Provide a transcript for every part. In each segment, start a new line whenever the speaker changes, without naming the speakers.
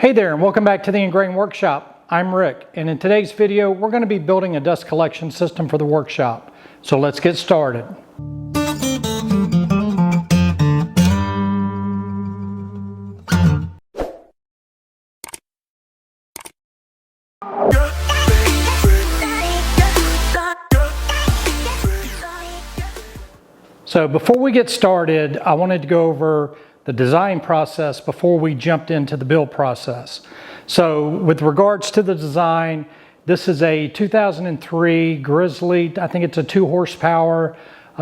Hey there, and welcome back to the Ingrain Workshop. I'm Rick, and in today's video we're going to be building a dust collection system for the workshop. So let's get started. So before we get started, I wanted to go over the design process before we jumped into the build process. So with regards to the design, this is a 2003 Grizzly, I think it's a 2 horsepower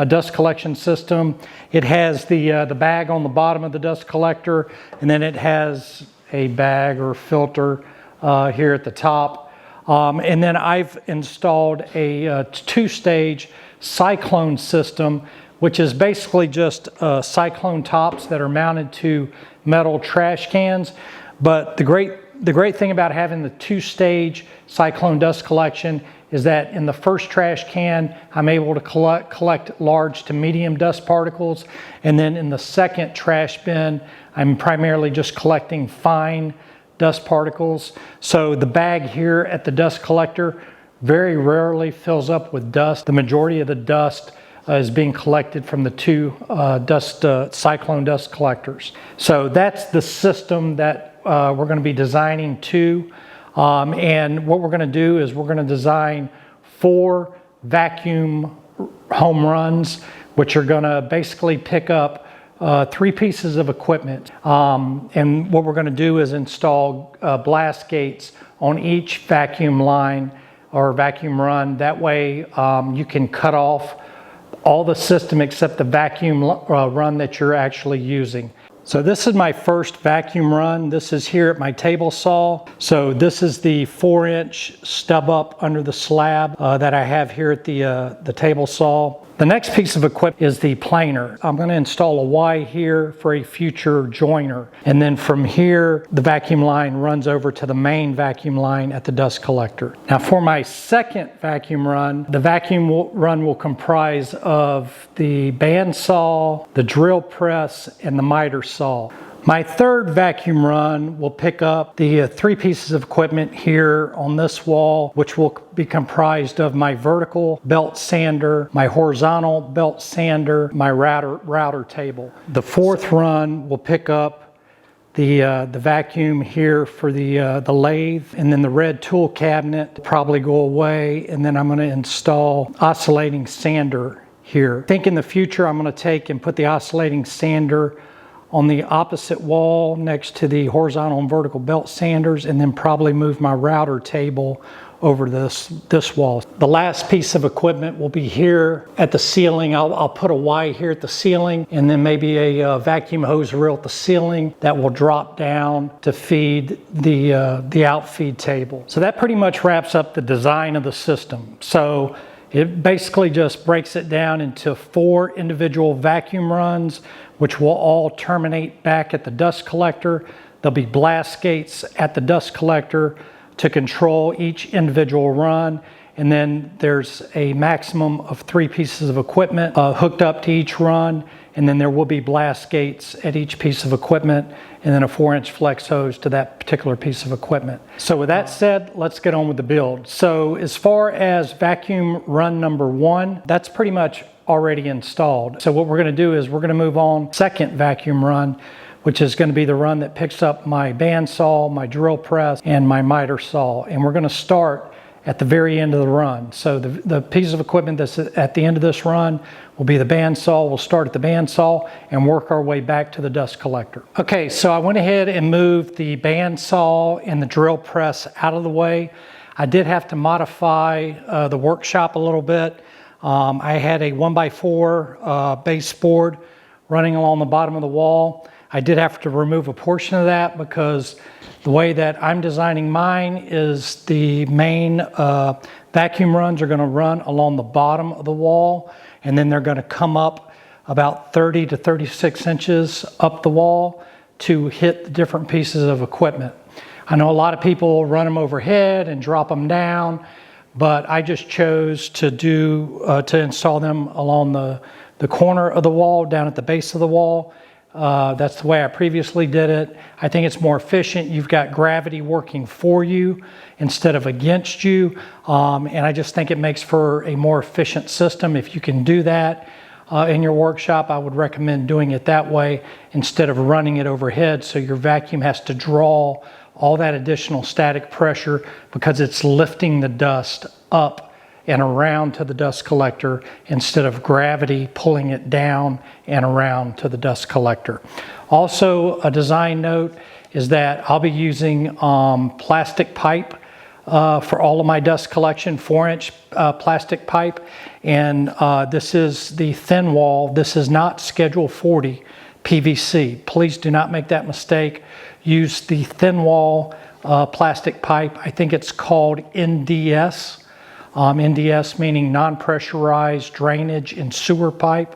dust collection system. It has the bag on the bottom of the dust collector, and then it has a bag or filter here at the top. And then I've installed a 2-stage cyclone system, which is basically just cyclone tops that are mounted to metal trash cans. But the great thing about having the 2-stage cyclone dust collection is that in the first trash can, I'm able to collect large to medium dust particles. And then in the second trash bin, I'm primarily just collecting fine dust particles. So the bag here at the dust collector very rarely fills up with dust. The majority of the dust is being collected from the 2 cyclone dust collectors. So that's the system that we're going to be designing to. And what we're going to do is we're going to design 4 vacuum home runs, which are going to basically pick up 3 pieces of equipment. And what we're going to do is install blast gates on each vacuum line or vacuum run. That way you can cut off all the system except the vacuum run that you're actually using. So this is my first vacuum run. This is here at my table saw. So this is the 4-inch stub up under the slab that I have here at the table saw. The next piece of equipment is the planer. I'm going to install a Y here for a future joiner. And then from here, the vacuum line runs over to the main vacuum line at the dust collector. Now for my second vacuum run, the vacuum run will comprise of the bandsaw, the drill press, and the miter saw. My third vacuum run will pick up the 3 pieces of equipment here on this wall, which will be comprised of my vertical belt sander, my horizontal belt sander, my router table. The 4th run will pick up the vacuum here for the lathe, and then the red tool cabinet will probably go away, and then I'm going to install oscillating sander here. I think in the future I'm going to take and put the oscillating sander on the opposite wall next to the horizontal and vertical belt sanders, and then probably move my router table over this wall. The last piece of equipment will be here at the ceiling. I'll put a Y here at the ceiling, and then maybe a vacuum hose reel at the ceiling that will drop down to feed the outfeed table. So that pretty much wraps up the design of the system. So it basically just breaks it down into 4 individual vacuum runs, which will all terminate back at the dust collector. There'll be blast gates at the dust collector to control each individual run. And then there's a maximum of 3 pieces of equipment hooked up to each run. And then there will be blast gates at each piece of equipment, and then a 4-inch flex hose to that particular piece of equipment. So with that said, let's get on with the build. So as far as vacuum run number 1, that's pretty much already installed. So what we're going to do is we're going to move on second vacuum run, which is going to be the run that picks up my bandsaw, my drill press, and my miter saw. And we're going to start at the very end of the run. So the piece of equipment that's at the end of this run will be the bandsaw. We'll start at the bandsaw and work our way back to the dust collector. Okay, so I went ahead and moved the bandsaw and the drill press out of the way. I did have to modify the workshop a little bit. I had a 1x4 baseboard running along the bottom of the wall. I did have to remove a portion of that because the way that I'm designing mine is the main vacuum runs are going to run along the bottom of the wall, and then they're going to come up about 30 to 36 inches up the wall to hit the different pieces of equipment. I know a lot of people run them overhead and drop them down, but I just chose to install them along the corner of the wall, down at the base of the wall. That's the way I previously did it. I think it's more efficient. You've got gravity working for you instead of against you. And I just think it makes for a more efficient system. If you can do that in your workshop, I would recommend doing it that way instead of running it overhead, so your vacuum has to draw all that additional static pressure because it's lifting the dust up and around to the dust collector instead of gravity pulling it down and around to the dust collector. Also, a design note is that I'll be using plastic pipe for all of my dust collection, 4-inch plastic pipe. And this is the thin wall. This is not Schedule 40 PVC. Please do not make that mistake. Use the thin wall plastic pipe. I think it's called NDS. NDS meaning non-pressurized drainage and sewer pipe.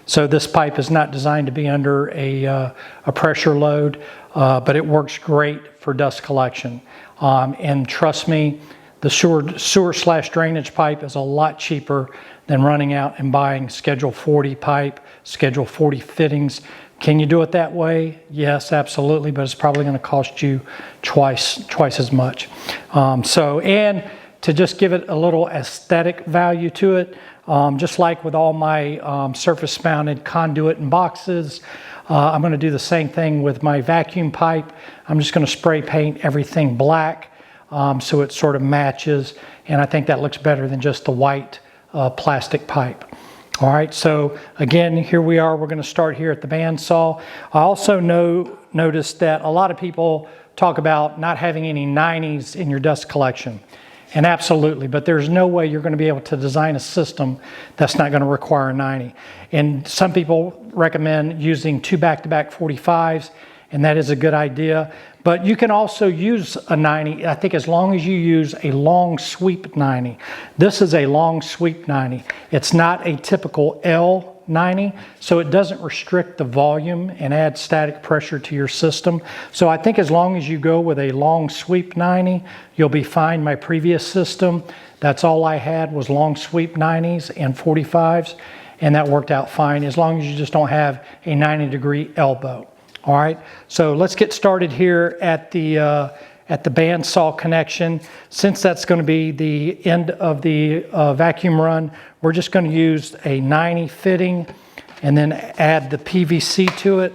So this pipe is not designed to be under a pressure load, but it works great for dust collection. And trust me, the sewer/drainage pipe is a lot cheaper than running out and buying Schedule 40 pipe, Schedule 40 fittings. Can you do it that way? Yes, absolutely, but it's probably going to cost you twice as much. And to just give it a little aesthetic value to it, just like with all my surface mounted conduit and boxes, I'm going to do the same thing with my vacuum pipe. I'm just going to spray paint everything black so it sort of matches, and I think that looks better than just the white plastic pipe. All right, so again, here we are. We're going to start here at the bandsaw. I also noticed that a lot of people talk about not having any 90s in your dust collection. And absolutely, but there's no way you're going to be able to design a system that's not going to require a 90. And some people recommend using 2 back-to-back 45s, and that is a good idea. But you can also use a 90, I think, as long as you use a long sweep 90. This is a long sweep 90. It's not a typical L90, so it doesn't restrict the volume and add static pressure to your system. So I think as long as you go with a long sweep 90, you'll be fine. My previous system, that's all I had was long sweep 90s and 45s, and that worked out fine as long as you just don't have a 90-degree elbow. All right, so let's get started here at the bandsaw connection. Since that's going to be the end of the vacuum run, we're just going to use a 90 fitting and then add the PVC to it.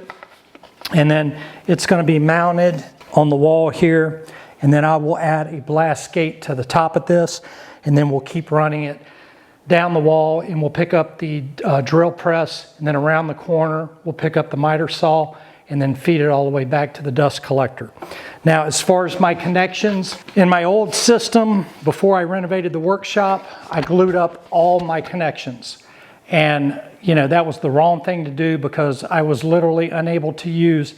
And then it's going to be mounted on the wall here. And then I will add a blast gate to the top of this. And then we'll keep running it down the wall, and we'll pick up the drill press. And then around the corner, we'll pick up the miter saw and then feed it all the way back to the dust collector. Now, as far as my connections, in my old system, before I renovated the workshop, I glued up all my connections. And, you know, that was the wrong thing to do because I was literally unable to use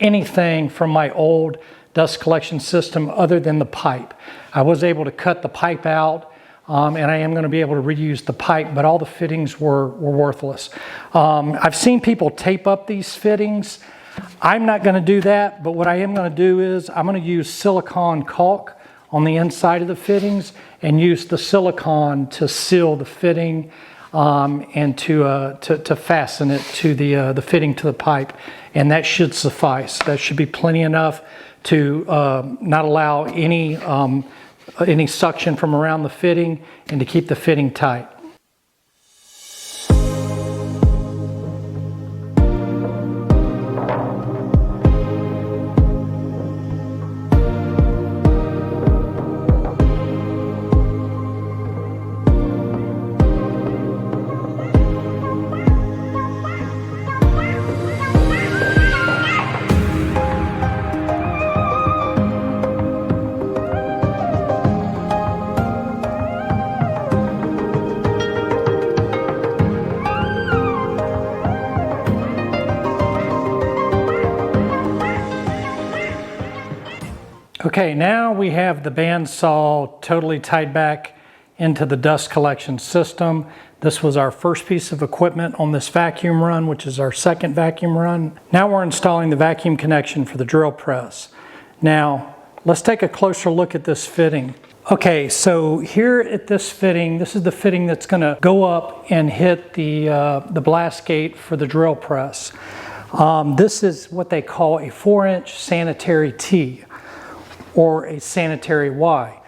anything from my old dust collection system other than the pipe. I was able to cut the pipe out, and I am going to be able to reuse the pipe, but all the fittings were worthless. I've seen people tape up these fittings. I'm not going to do that, but what I am going to do is I'm going to use silicone caulk on the inside of the fittings and use the silicone to seal the fitting and to fasten it to the fitting to the pipe, and that should suffice. That should be plenty enough to not allow any suction from around the fitting and to keep the fitting tight. Okay, now we have the bandsaw totally tied back into the dust collection system. This was our first piece of equipment on this vacuum run, which is our second vacuum run. Now we're installing the vacuum connection for the drill press. Now, let's take a closer look at this fitting. Okay, so here at this fitting, this is the fitting that's going to go up and hit the blast gate for the drill press. This is what they call a 4-inch sanitary T or a sanitary Y.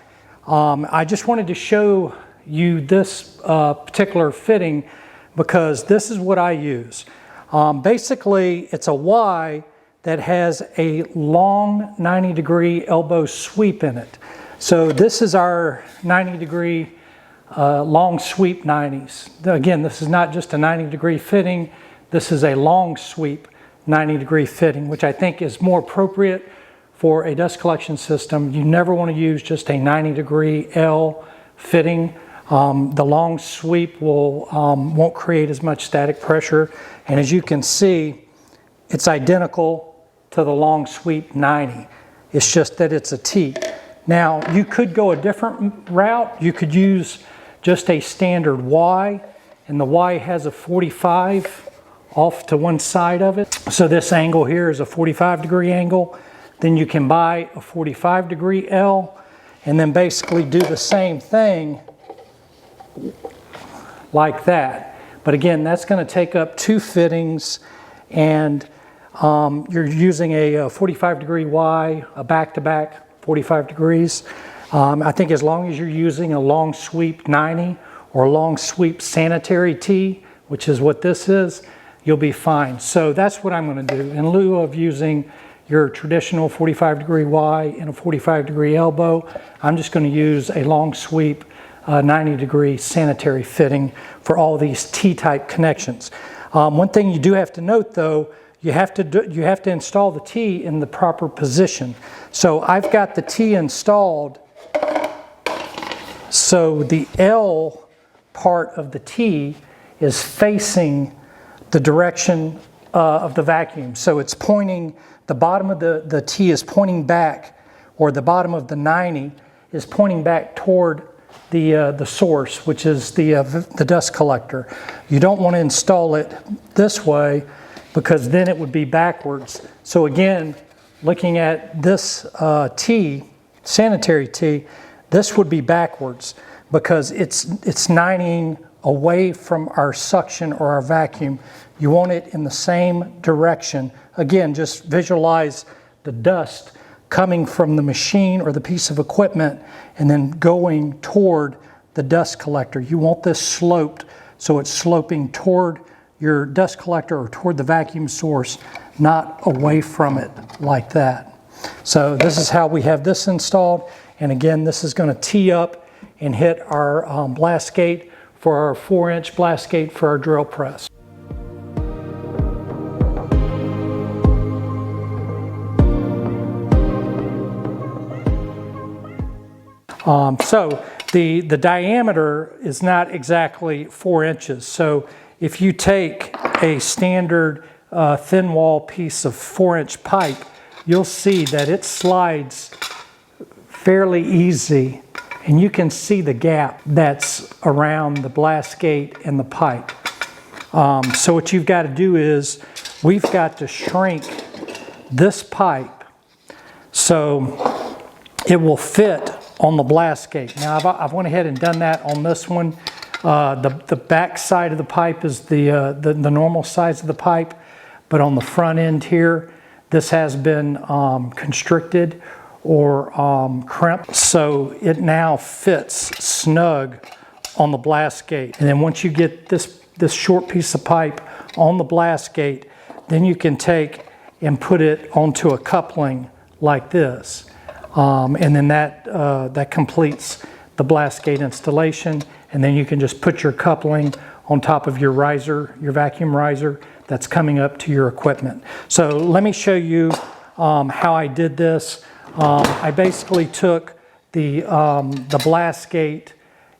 I just wanted to show you this particular fitting because this is what I use. Basically, it's a Y that has a long 90-degree elbow sweep in it. So this is our 90-degree long sweep 90s. Again, this is not just a 90-degree fitting. This is a long sweep 90-degree fitting, which I think is more appropriate for a dust collection system. You never want to use just a 90-degree L fitting. The long sweep won't create as much static pressure. And as you can see, it's identical to the long sweep 90. It's just that it's a T. Now, you could go a different route. You could use just a standard Y, and the Y has a 45 off to one side of it. So this angle here is a 45-degree angle. Then you can buy a 45-degree L, and then basically do the same thing like that. But again, that's going to take up 2 fittings, and you're using a 45-degree Y, a back-to-back 45 degrees. I think as long as you're using a long sweep 90 or a long sweep sanitary T, which is what this is, you'll be fine. So that's what I'm going to do. In lieu of using your traditional 45-degree Y and a 45-degree elbow, I'm just going to use a long sweep 90-degree sanitary fitting for all these T-type connections. One thing you do have to note, though, you have to install the T in the proper position. So I've got the T installed, so the L part of the T is facing the direction of the vacuum. So it's pointing, the bottom of the T is pointing back, or the bottom of the 90 is pointing back toward the source, which is the dust collector. You don't want to install it this way because then it would be backwards. So again, looking at this T, sanitary T, this would be backwards because it's 90ing away from our suction or our vacuum. You want it in the same direction. Again, just visualize the dust coming from the machine or the piece of equipment and then going toward the dust collector. You want this sloped, so it's sloping toward your dust collector or toward the vacuum source, not away from it like that. So this is how we have this installed. And again, this is going to tee up and hit our blast gate for our 4-inch blast gate for our drill press. So the diameter is not exactly 4 inches. So if you take a standard thin wall piece of 4-inch pipe, you'll see that it slides fairly easy, and you can see the gap that's around the blast gate and the pipe. So what you've got to do is we've got to shrink this pipe so it will fit on the blast gate. Now I've went ahead and done that on this one. The back side of the pipe is the normal size of the pipe, but on the front end here, this has been constricted or crimped, so it now fits snug on the blast gate. And then once you get this short piece of pipe on the blast gate, then you can take and put it onto a coupling like this. And then that completes the blast gate installation. And then you can just put your coupling on top of your riser, your vacuum riser that's coming up to your equipment. So let me show you how I did this. I basically took the blast gate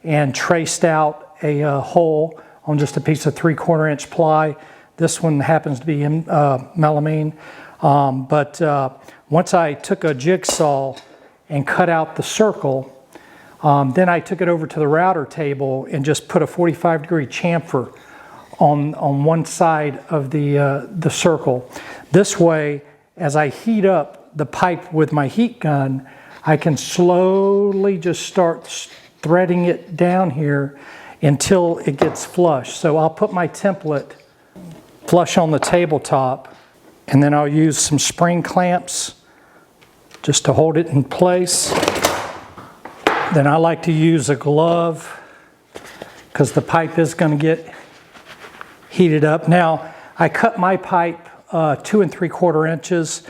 and traced out a hole on just a piece of 3/4 inch ply. This one happens to be in melamine. But once I took a jigsaw and cut out the circle, then I took it over to the router table and just put a 45-degree chamfer on one side of the circle. This way, as I heat up the pipe with my heat gun, I can slowly just start threading it down here until it gets flush. So I'll put my template flush on the tabletop, And then I'll use some spring clamps just to hold it in place. Then I like to use a glove because the pipe is going to get heated up. Now, I cut my pipe 2 3/4 inches.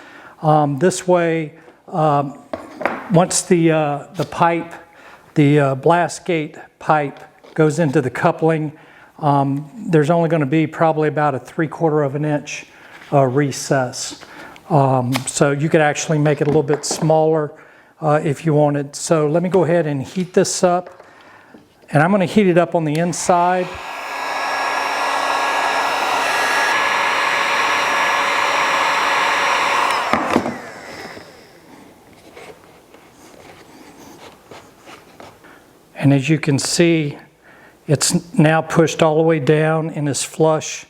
This way, once the pipe, the blast gate pipe goes into the coupling, there's only going to be probably about a 3/4 of an inch recess. So you could actually make it a little bit smaller if you wanted. So let me go ahead and heat this up. And I'm going to heat it up on the inside. And as you can see, it's now pushed all the way down and is flush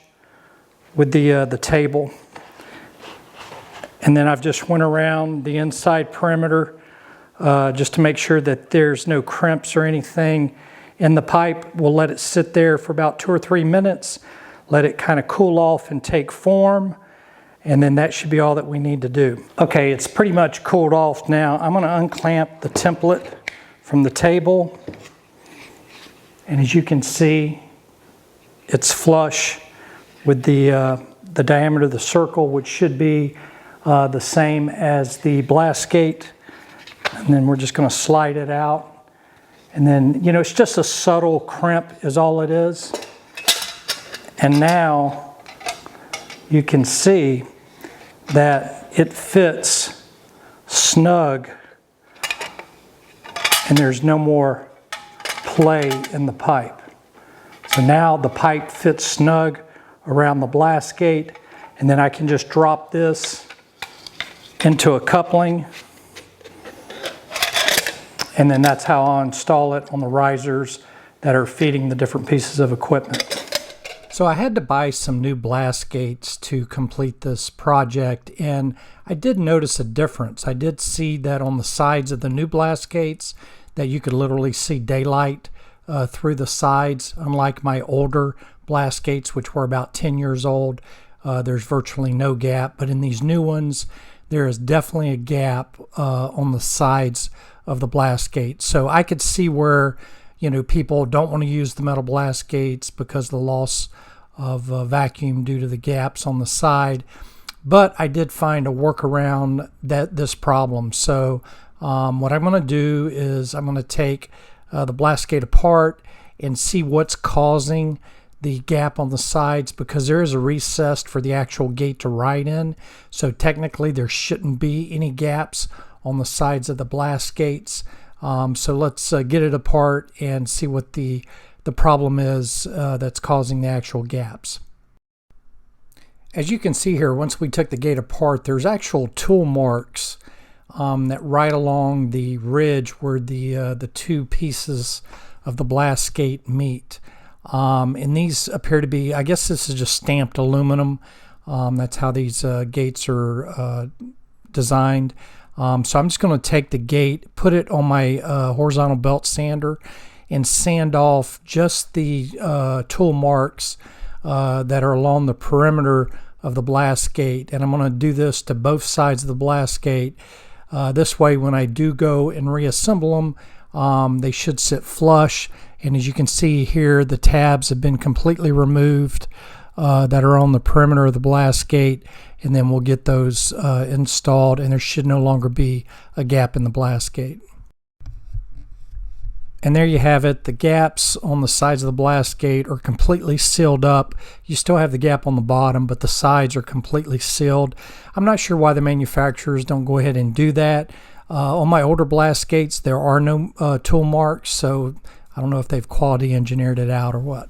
with the table. And then I've just went around the inside perimeter just to make sure that there's no crimps or anything in the pipe. We'll let it sit there for about 2 or 3 minutes, let it kind of cool off and take form, and then that should be all that we need to do. Okay, it's pretty much cooled off now. I'm going to unclamp the template from the table, and as you can see, it's flush with the diameter of the circle, which should be the same as the blast gate. And then we're just going to slide it out. And then, you know, it's just a subtle crimp is all it is. And now you can see that it fits snug and there's no more play in the pipe. So now the pipe fits snug around the blast gate, and then I can just drop this into a coupling, and then that's how I'll install it on the risers that are feeding the different pieces of equipment. So I had to buy some new blast gates to complete this project, and I did notice a difference. I did see that on the sides of the new blast gates that you could literally see daylight through the sides, unlike my older blast gates, which were about 10 years old. There's virtually no gap, but in these new ones, there is definitely a gap on the sides of the blast gate. So I could see where, you know, people don't want to use the metal blast gates because of the loss of vacuum due to the gaps on the side. But I did find a workaround this problem. So what I'm going to do is I'm going to take the blast gate apart and see what's causing the gap on the sides, because there is a recess for the actual gate to ride in. So technically there shouldn't be any gaps on the sides of the blast gates. So let's get it apart and see what the problem is that's causing the actual gaps. As you can see here, once we took the gate apart, there's actual tool marks that ride along the ridge where the two pieces of the blast gate meet. And these appear to be, I guess this is just stamped aluminum. That's how these gates are designed. So I'm just going to take the gate, put it on my horizontal belt sander, and sand off just the tool marks that are along the perimeter of the blast gate. And I'm going to do this to both sides of the blast gate. This way, when I do go and reassemble them, they should sit flush. And as you can see here, the tabs have been completely removed that are on the perimeter of the blast gate, and then we'll get those installed, and there should no longer be a gap in the blast gate. And there you have it. The gaps on the sides of the blast gate are completely sealed up. You still have the gap on the bottom, but the sides are completely sealed. I'm not sure why the manufacturers don't go ahead and do that. On my older blast gates, there are no tool marks, so I don't know if they've quality engineered it out or what.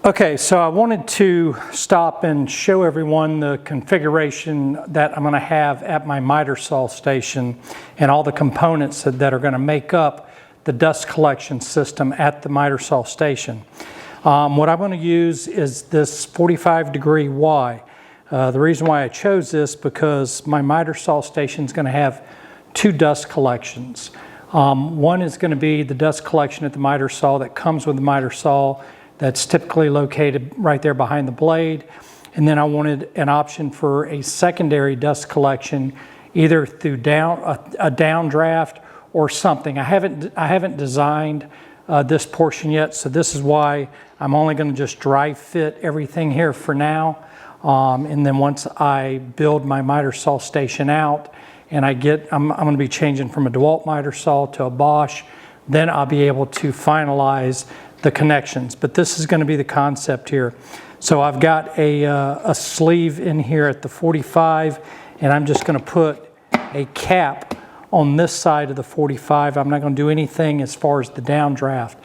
Okay, so I wanted to stop and show everyone the configuration that I'm going to have at my miter saw station and all the components that are going to make up the dust collection system at the miter saw station. What I'm going to use is this 45-degree Y. The reason why I chose this because my miter saw station is going to have two dust collections. One is going to be the dust collection at the miter saw that comes with the miter saw, that's typically located right there behind the blade. And then I wanted an option for a secondary dust collection, either through a downdraft or something. I haven't designed this portion yet, so this is why I'm only going to just dry fit everything here for now. And then once I build my miter saw station out and I'm going to be changing from a DeWalt miter saw to a Bosch, then I'll be able to finalize the connections. But this is going to be the concept here. So I've got a sleeve in here at the 45, and I'm just going to put a cap on this side of the 45. I'm not going to do anything as far as the downdraft.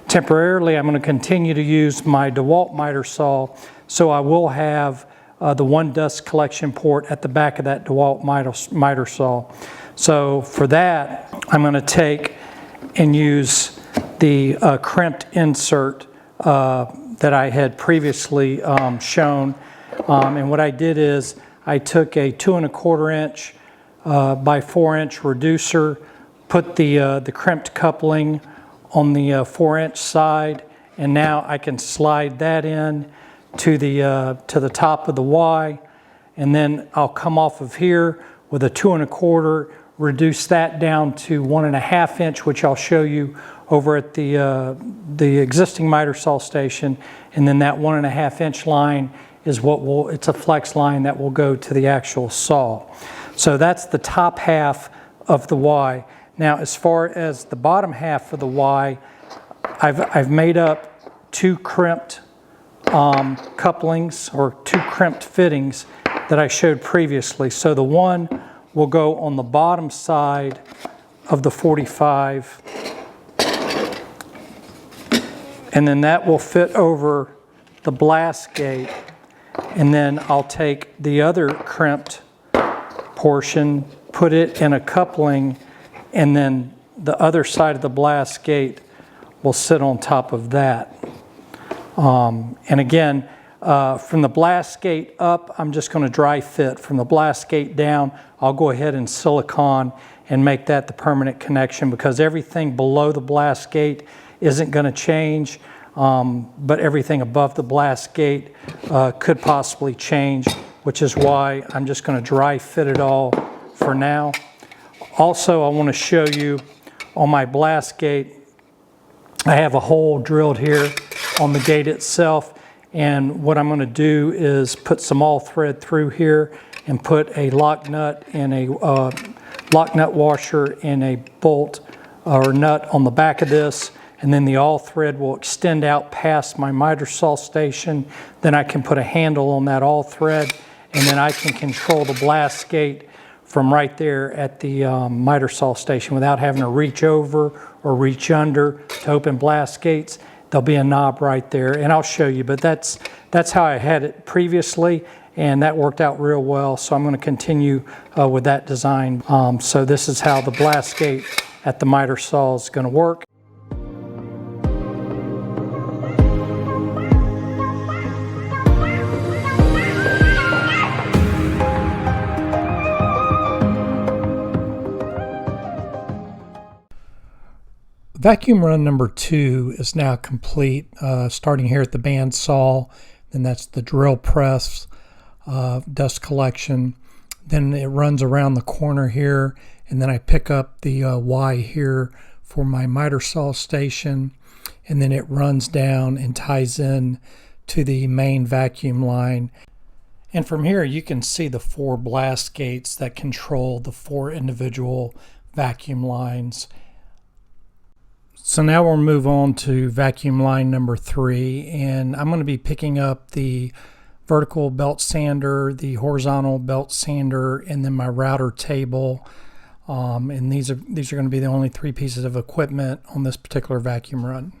Temporarily, I'm going to continue to use my DeWalt miter saw, so I will have the one dust collection port at the back of that DeWalt miter saw. So for that, I'm going to take and use the crimped insert that I had previously shown. And what I did is I took a 2 1/4 inch by 4 inch reducer, put the crimped coupling on the 4 inch side, and now I can slide that in to the top of the Y, and then I'll come off of here with a 2 1/4, reduce that down to 1 1/2 inch, which I'll show you over at the existing miter saw station, and then that 1 1/2 inch line is it's a flex line that will go to the actual saw. So that's the top half of the Y. Now, as far as the bottom half of the Y, I've made up two crimped couplings, or two crimped fittings that I showed previously. So the one will go on the bottom side of the 45, and then that will fit over the blast gate, and then I'll take the other crimped portion, put it in a coupling, and then the other side of the blast gate will sit on top of that. And again, from the blast gate up, I'm just going to dry fit. From the blast gate down, I'll go ahead and silicone and make that the permanent connection, because everything below the blast gate isn't going to change, but everything above the blast gate could possibly change, which is why I'm just going to dry fit it all for now. Also, I want to show you on my blast gate, I have a hole drilled here on the gate itself, and what I'm going to do is put some all thread through here and put a lock nut and a lock nut washer and a bolt or nut on the back of this, and then the all thread will extend out past my miter saw station. Then I can put a handle on that all thread, and then I can control the blast gate from right there at the miter saw station without having to reach over or reach under to open blast gates. There'll be a knob right there, and I'll show you, but that's how I had it previously, and that worked out real well, so I'm going to continue with that design. So this is how the blast gate at the miter saw is going to work. Vacuum run number 2 is now complete, starting here at the band saw. Then that's the drill press, dust collection. Then it runs around the corner here, and then I pick up the Y here for my miter saw station, and then it runs down and ties in to the main vacuum line. And from here you can see the 4 blast gates that control the 4 individual vacuum lines. So now we'll move on to vacuum line number 3, and I'm going to be picking up the vertical belt sander, the horizontal belt sander, and then my router table. And these are going to be the only 3 pieces of equipment on this particular vacuum run.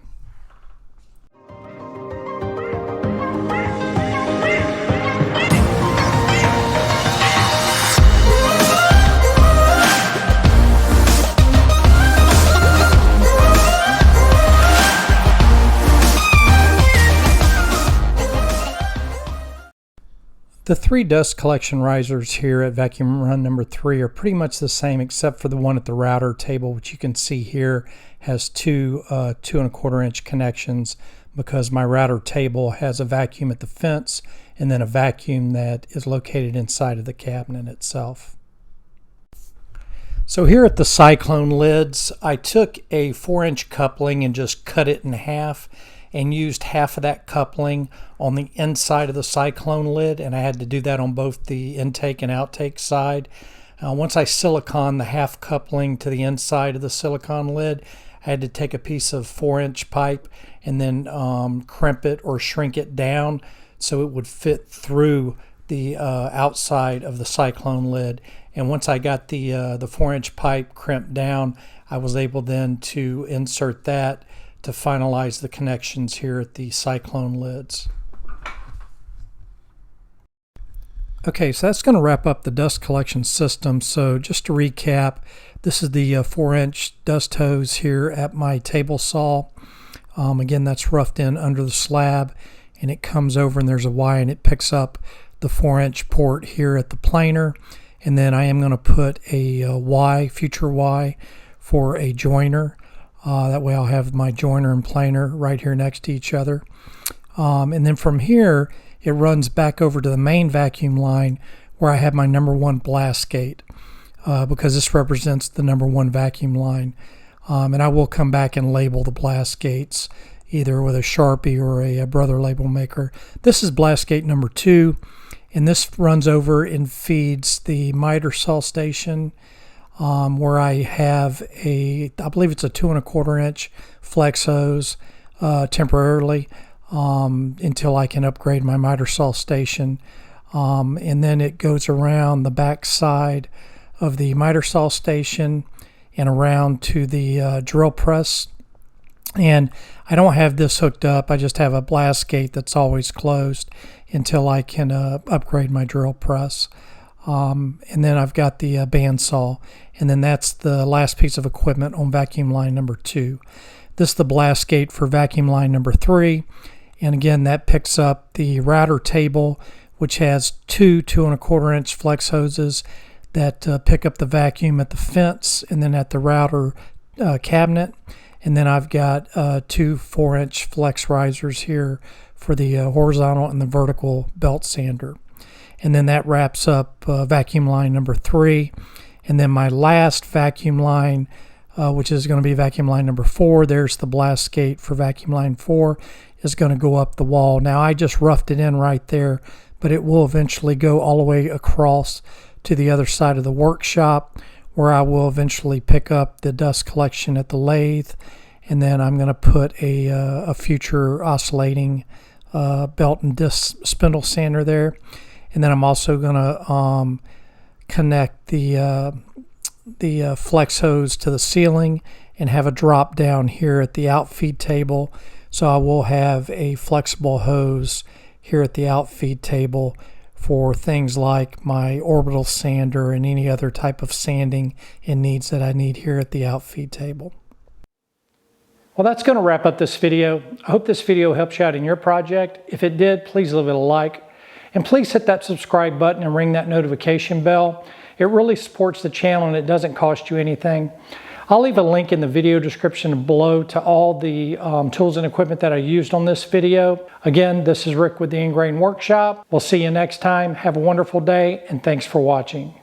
The three dust collection risers here at vacuum run number 3 are pretty much the same, except for the one at the router table, which you can see here has two 2¼ inch connections, because my router table has a vacuum at the fence and then a vacuum that is located inside of the cabinet itself. So here at the cyclone lids, I took a 4-inch coupling and just cut it in half and used half of that coupling on the inside of the cyclone lid, and I had to do that on both the intake and outtake side. Once I silicone the half coupling to the inside of the silicone lid, I had to take a piece of 4-inch pipe and then crimp it or shrink it down so it would fit through the outside of the cyclone lid. And once I got the 4-inch pipe crimped down, I was able then to insert that to finalize the connections here at the cyclone lids. Okay, so that's going to wrap up the dust collection system. So just to recap, this is the 4-inch dust hose here at my table saw. Again, that's roughed in under the slab, and it comes over and there's a Y and it picks up the 4-inch port here at the planer. And then I am going to put a Y, future Y, for a joiner. That way I'll have my joiner and planer right here next to each other. And then from here, it runs back over to the main vacuum line where I have my number 1 blast gate, because this represents the number 1 vacuum line. And I will come back and label the blast gates either with a Sharpie or a Brother label maker. This is blast gate number 2, and this runs over and feeds the miter saw station, where I have I believe it's a 2¼ inch flex hose temporarily until I can upgrade my miter saw station. And then it goes around the back side of the miter saw station and around to the drill press. And I don't have this hooked up. I just have a blast gate that's always closed until I can upgrade my drill press. And then I've got the bandsaw, and then that's the last piece of equipment on vacuum line number 2. This is the blast gate for vacuum line number 3, and again that picks up the router table, which has two 2¼ inch flex hoses that pick up the vacuum at the fence and then at the router cabinet. And then I've got 2 4-inch flex risers here for the horizontal and the vertical belt sander. And then that wraps up vacuum line number 3. And then my last vacuum line, which is going to be vacuum line number 4, there's the blast gate for vacuum line 4, is going to go up the wall. Now I just roughed it in right there, but it will eventually go all the way across to the other side of the workshop, where I will eventually pick up the dust collection at the lathe. And then I'm going to put a future oscillating belt and disc spindle sander there. And then I'm also going to connect the flex hose to the ceiling and have a drop down here at the outfeed table. So I will have a flexible hose here at the outfeed table for things like my orbital sander and any other type of sanding and needs that I need here at the outfeed table. Well, that's going to wrap up this video. I hope this video helps you out in your project. If it did, please leave it a like. And please hit that subscribe button and ring that notification bell. It really supports the channel and it doesn't cost you anything. I'll leave a link in the video description below to all the tools and equipment that I used on this video. Again, this is Rick with the Ingrain Workshop. We'll see you next time. Have a wonderful day and thanks for watching.